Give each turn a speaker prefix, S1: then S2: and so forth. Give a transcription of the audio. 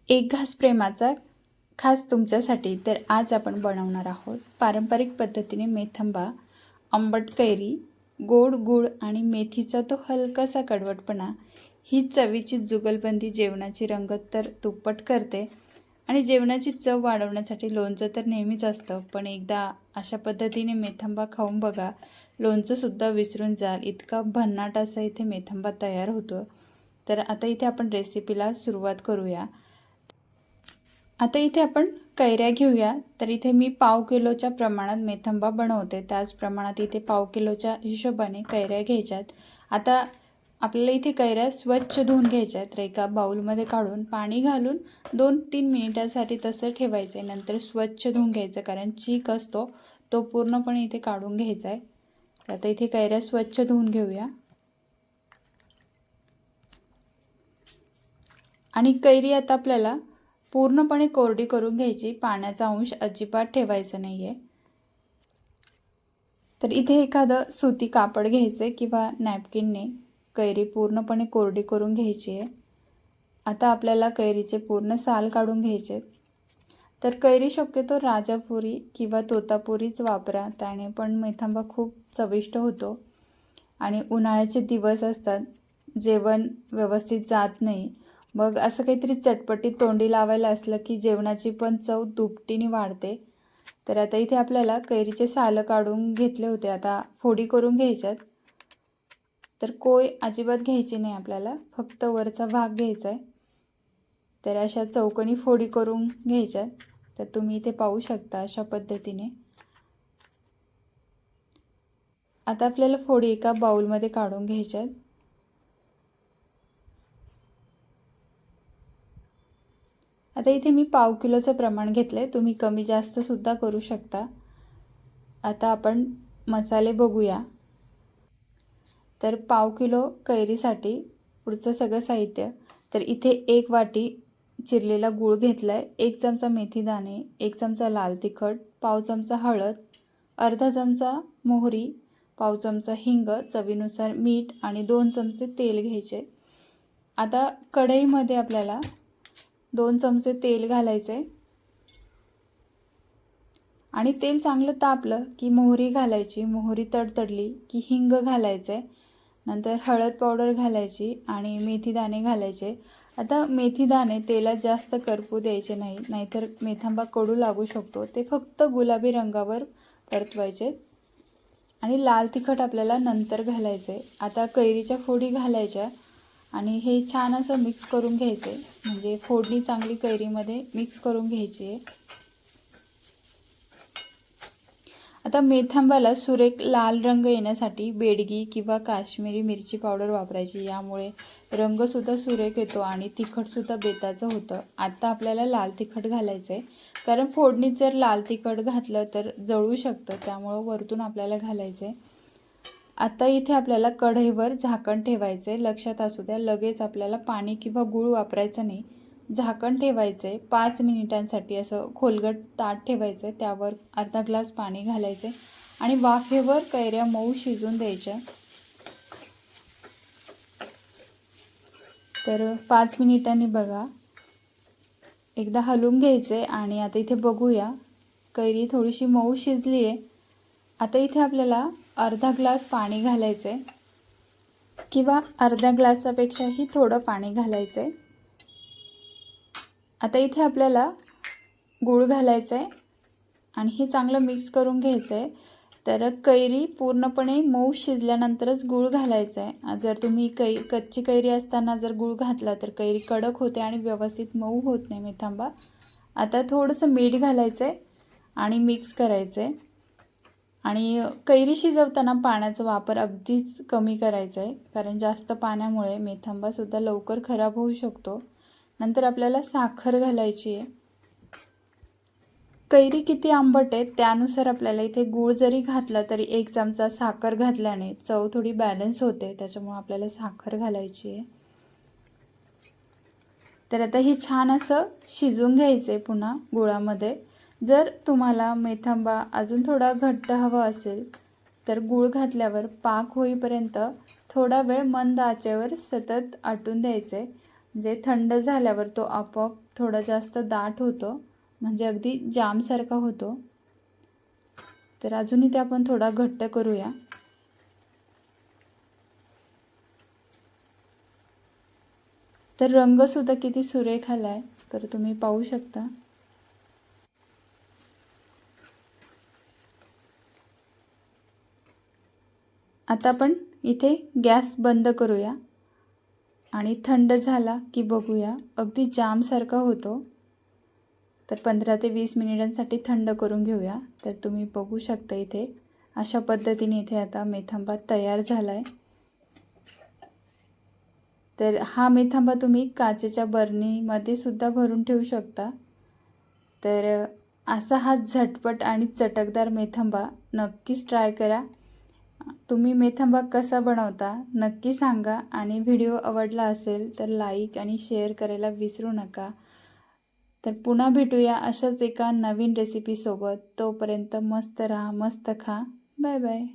S1: एक घास प्रेमाचा खास तुमच्यासाठी तर आज आपण बनवणार आहोत पारंपरिक पद्धतीने मेथंबा, आंबट कैरी, गोड गूळ आणि मेथीचा तो हलकासा कडवटपणा ही चवीची जुगलबंदी जेवणाची रंगत तर दुप्पट करते आणि जेवणाची चव वाढवण्यासाठी लोणचं तर नेहमीच असतं, पण एकदा अशा पद्धतीने मेथंबा खाऊन बघा, लोणचंसुद्धा विसरून जाल इतका भन्नाट असा इथे मेथंबा तयार होतो. तर आता इथे आपण रेसिपीला सुरुवात करूया. आता इथे आपण कैऱ्या घेऊया. तर इथे मी पाव किलोच्या प्रमाणात मेथंबा बनवते, त्याच प्रमाणात इथे पाव किलोच्या हिशोबाने कैऱ्या घ्यायच्यात. आता आपल्याला इथे कैऱ्या स्वच्छ धुवून घ्यायच्या आहेत. तर एका बाउलमध्ये काढून पाणी घालून 2-3 मिनिटांसाठी तसं ठेवायचं आहे. नंतर स्वच्छ धुवून घ्यायचं, कारण चीक असतो तो पूर्णपणे इथे काढून घ्यायचा आहे. आता इथे कैऱ्या स्वच्छ धुवून घेऊया. आणि कैरी आता आपल्याला पूर्णपणे कोरडी करून घ्यायची, पाण्याचा अंश अजिबात ठेवायचा नाही आहे. तर इथे एखादं सुती कापड घ्यायचं किंवा नॅपकिनने कैरी पूर्णपणे कोरडी करून घ्यायची आहे. आता आपल्याला कैरीचे पूर्ण साल काढून घ्यायचे. तर कैरी शक्यतो राजापुरी किंवा तोतापुरीच वापरा, त्याने पण मेथंबा खूप चविष्ट होतो. आणि उन्हाळ्याचे दिवस असतात, जेवण व्यवस्थित जात नाही, मग असं काहीतरी चटपटीत तोंडी लावायला असलं की जेवणाची पण चव दुपटीने वाढते. तर आता इथे आपल्याला कैरीचे सालं काढून घेतले होते, आता फोडी करून घ्यायच्यात. तर कोय अजिबात घ्यायची नाही आपल्याला, फक्त वरचा भाग घ्यायचा आहे. तर अशा चौकोनी फोडी करून घ्यायच्यात. तर तुम्ही इथे पाहू शकता अशा पद्धतीने. आता आपल्याला फोडी एका बाउलमध्ये काढून घ्यायच्यात. आता इथे मी पाव किलोचं प्रमाण घेतले, तुम्ही कमी जास्त सुद्धा करू शकता. आता आपण मसाले बघूया. तर पाव किलो कैरीसाठी पुढचं सगळं साहित्य. तर इथे 1 वाटी चिरलेला गूळ घेतला आहे, 1 चमचा मेथी दाणे, 1 चमचा लाल तिखट, पाव चमचा हळद, अर्धा चमचा मोहरी, पाव चमचा हिंग, चवीनुसार मीठ आणि 2 चमचे तेल घ्यायचे. आता कढईमध्ये आपल्याला 2 चमचे तेल घालायचे आणि तेल चांगलं तापलं की मोहरी घालायची. मोहरी तडतडली की हिंग घालायचे, नंतर हळद पावडर घालायची आणि मेथी दाणे घालायचे. आता मेथी दाणे तेलात जास्त करपू द्यायचे नाही, नाहीतर मेथंबा कडू लागू शकतो. ते फक्त गुलाबी रंगावर परतवायचे आणि लाल तिखट आपल्याला नंतर घालायचे. आता कैरीच्या फोडी घालायच्या आणि हे छान असं मिक्स करून घ्यायचे, म्हणजे फोडणी चांगली कैरीमध्ये मिक्स करून घ्यायची आहे. आता मेथंबाला सुरेख लाल रंग येण्यासाठी बेडगी किंवा काश्मीरी मिरची पावडर वापरायची, यामुळे रंगसुद्धा सुरेख येतो आणि तिखटसुद्धा बेताचं होतं. आता आपल्याला लाल तिखट घालायचं आहे, कारण फोडणीत जर लाल तिखट घातलं तर जळू शकतं, त्यामुळं वरतून आपल्याला घालायचं आहे. आता इथे आपल्याला कढईवर झाकण ठेवायचं आहे. लक्षात असू द्या, लगेच आपल्याला पाणी किंवा गूळ वापरायचं नाही. झाकण ठेवायचे 5 मिनिटांसाठी, असं खोलगट ताट ठेवायचं, त्यावर अर्धा ग्लास पाणी घालायचे आणि वाफेवर कैऱ्या मऊ शिजून द्यायच्या. तर 5 मिनिटांनी बघा, एकदा हलवून घ्यायचे आणि आता इथे बघूया कैरी थोडीशी मऊ शिजली आहे. आता इथे आपल्याला अर्धा ग्लास पाणी घालायचं आहे किंवा अर्ध्या ग्लासापेक्षाही थोडं पाणी घालायचं आहे. आता इथे आपल्याला गूळ घालायचं आहे आणि हे चांगलं मिक्स करून घ्यायचं आहे. तर कैरी पूर्णपणे मऊ शिजल्यानंतरच गूळ घालायचं आहे. जर तुम्ही कच्ची कैरी असताना जर गूळ घातला तर कैरी कडक होते आणि व्यवस्थित मऊ होत नाही मेथंबा. आता थोडंसं मीठ घालायचं आहे आणि मिक्स करायचं आहे. आणि कैरी शिजवताना पाण्याचा वापर अगदीच कमी करायचा आहे, कारण जास्त पाण्यामुळे मेथंबासुद्धा लवकर खराब होऊ शकतो. नंतर आपल्याला साखर घालायची आहे. कैरी किती आंबट आहे त्यानुसार आपल्याला इथे गूळ जरी घातला तरी 1 चमचा साखर घातल्याने चव थोडी बॅलन्स होते, त्याच्यामुळे आपल्याला साखर घालायची आहे. तर आता हे छान असं शिजून घ्यायचं आहे पुन्हा गुळामध्ये. जर तुम्हाला मेथंबा अजून थोडा घट्ट हवा असेल तर गूळ घातल्यावर पाक होईपर्यंत थोडा वेळ मंद आचेवर सतत आटून द्यायचे. जे थंड झाल्यावर तो आपोआप थोडा जास्त दाट होतो, म्हणजे अगदी जामसारखा होतो. तर अजूनही ते आपण थोडा घट्ट करूया. तर रंगसुद्धा किती सुरेख आला आहे, तर तुम्ही पाहू शकता. आता आपण इथे गॅस बंद करूया आणि थंड झाला की बघूया. अगदी जामसारखा होतो. तर 15 ते 20 मिनिटांसाठी थंड करून घेऊया. तर तुम्ही बघू शकता इथे अशा पद्धतीने इथे आता मेथांबा तयार झाला आहे. तर हा मेथांबा तुम्ही काचेच्या बरणीमध्ये सुद्धा भरून ठेवू शकता. तर असा हा झटपट आणि चटकदार मेथांबा नक्कीच ट्राय करा. तुम्ही मेथांबा कसा बनवता नक्की सांगा आणि व्हिडिओ आवडला असेल तर लाईक आणि शेअर करायला विसरू नका. तर पुन्हा भेटूया अशाच एका नवीन रेसिपीसोबत. तोपर्यंत मस्त राहा, मस्त खा. Bye bye.